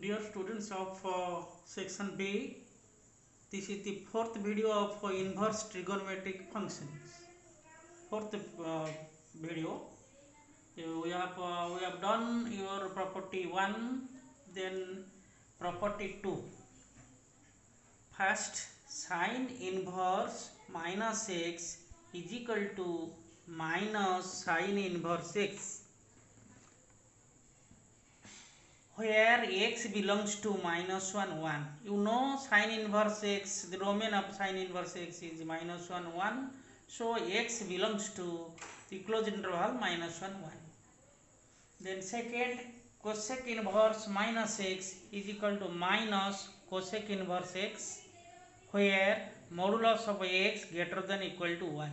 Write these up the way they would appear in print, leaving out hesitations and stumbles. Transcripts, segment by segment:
Dear students of section B, this is the fourth video of inverse trigonometric functions. Fourth video, we have done your property 1, then property 2. First, sine inverse minus x is equal to minus sine inverse x, where x belongs to minus 1, 1. You know sine inverse x, the domain of sine inverse x is minus 1, 1. So x belongs to the closed interval minus 1, 1. Then second, cosec inverse minus x is equal to minus cosec inverse x, where modulus of x greater than equal to 1.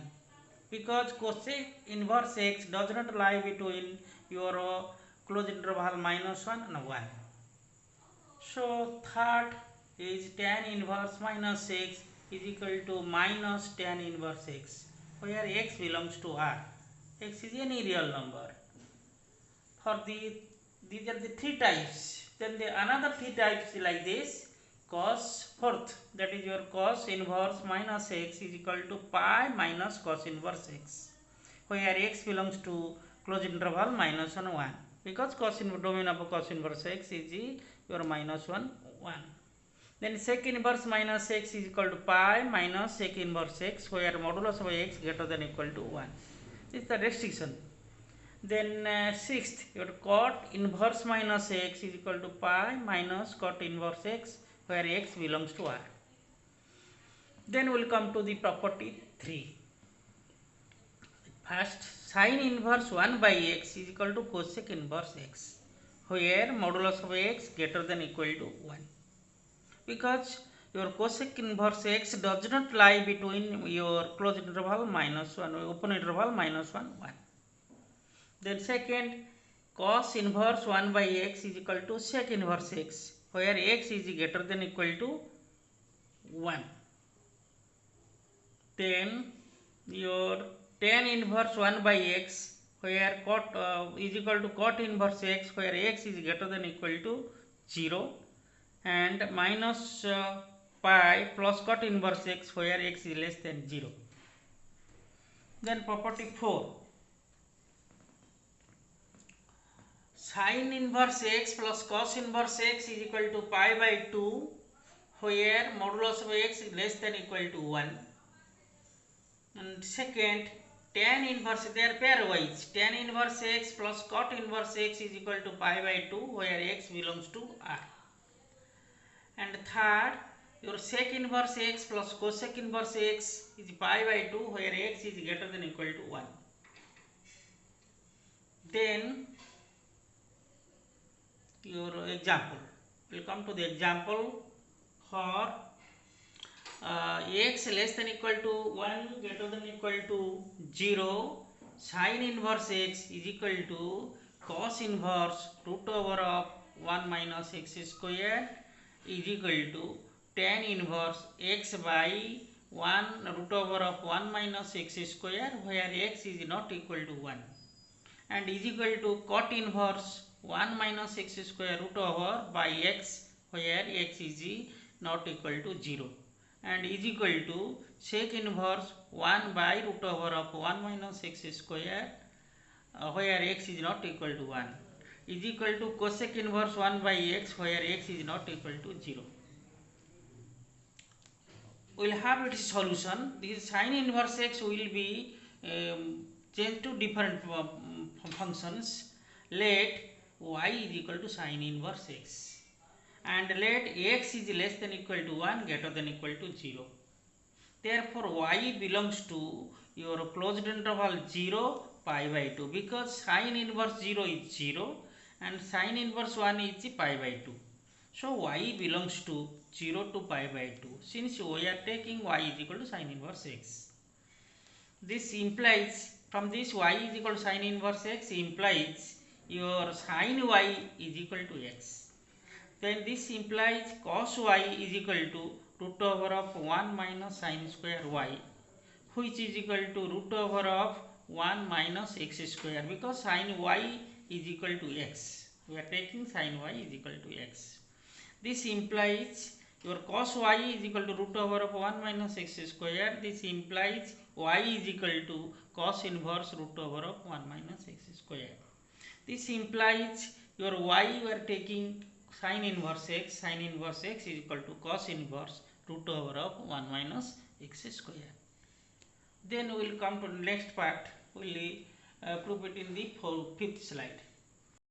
Because cosec inverse x does not lie between your closed interval minus 1 and 1. So third is tan inverse minus x is equal to minus tan inverse x, where x belongs to R. X is any real number. For these are the three types. Then another three types like this. Cos fourth, that is your cos inverse minus x is equal to pi minus cos inverse x, where x belongs to closed interval minus 1, 1. Because domain of cos inverse x is your minus 1, 1. Then sec inverse minus x is equal to pi minus sec inverse x, where modulus of x greater than equal to 1. This is the restriction. Then sixth, your cot inverse minus x is equal to pi minus cot inverse x, where x belongs to R. Then we will come to the property 3. First, sine inverse 1 by x is equal to cosec inverse x, where modulus of x greater than equal to 1. Because your cosec inverse x does not lie between your closed interval minus 1, open interval minus 1, 1. Then second, cos inverse 1 by x is equal to sec inverse x, where x is greater than equal to 1. Then your tan inverse 1 by x, where cot is equal to cot inverse x, where x is greater than equal to 0, and minus pi plus cot inverse x, where x is less than 0. Then property 4. Sine inverse x plus cos inverse x is equal to pi by 2, where modulus of x is less than equal to 1. And second, tan inverse, they are pairwise. Tan inverse x plus cot inverse x is equal to pi by 2, where x belongs to R. And third, your sec inverse x plus cosec inverse x is pi by 2, where x is greater than equal to 1. Then your example. We will come to the example for x less than equal to 1 greater than equal to 0, sine inverse x is equal to cos inverse root over of 1 minus x square is equal to tan inverse x by 1 root over of 1 minus x square, where x is not equal to 1, and is equal to cot inverse 1 minus x square root over by x, where x is not equal to 0, and is equal to sec inverse 1 by root over of 1 minus x square, where x is not equal to 1, is equal to cosec inverse 1 by x, where x is not equal to 0. We will have its solution. This sine inverse x will be changed to different functions. Let y is equal to sine inverse x, and let x is less than equal to 1 greater than equal to 0. Therefore y belongs to your closed interval 0, pi by 2, because sine inverse 0 is 0 and sine inverse 1 is pi by 2. So y belongs to 0 to pi by 2, since we are taking y is equal to sine inverse x. This implies, from this y is equal to sine inverse x implies your sine y is equal to x. Then this implies cos y is equal to root over of 1 minus sine square y, which is equal to root over of 1 minus x square, because sine y is equal to x. We are taking sine y is equal to x. This implies your cos y is equal to root over of 1 minus x square. This implies y is equal to cos inverse root over of 1 minus x square. This implies your y you are taking sin inverse x. Sin inverse x is equal to cos inverse root over of 1 minus x square. Then we will come to the next part. We will prove it in the fifth slide.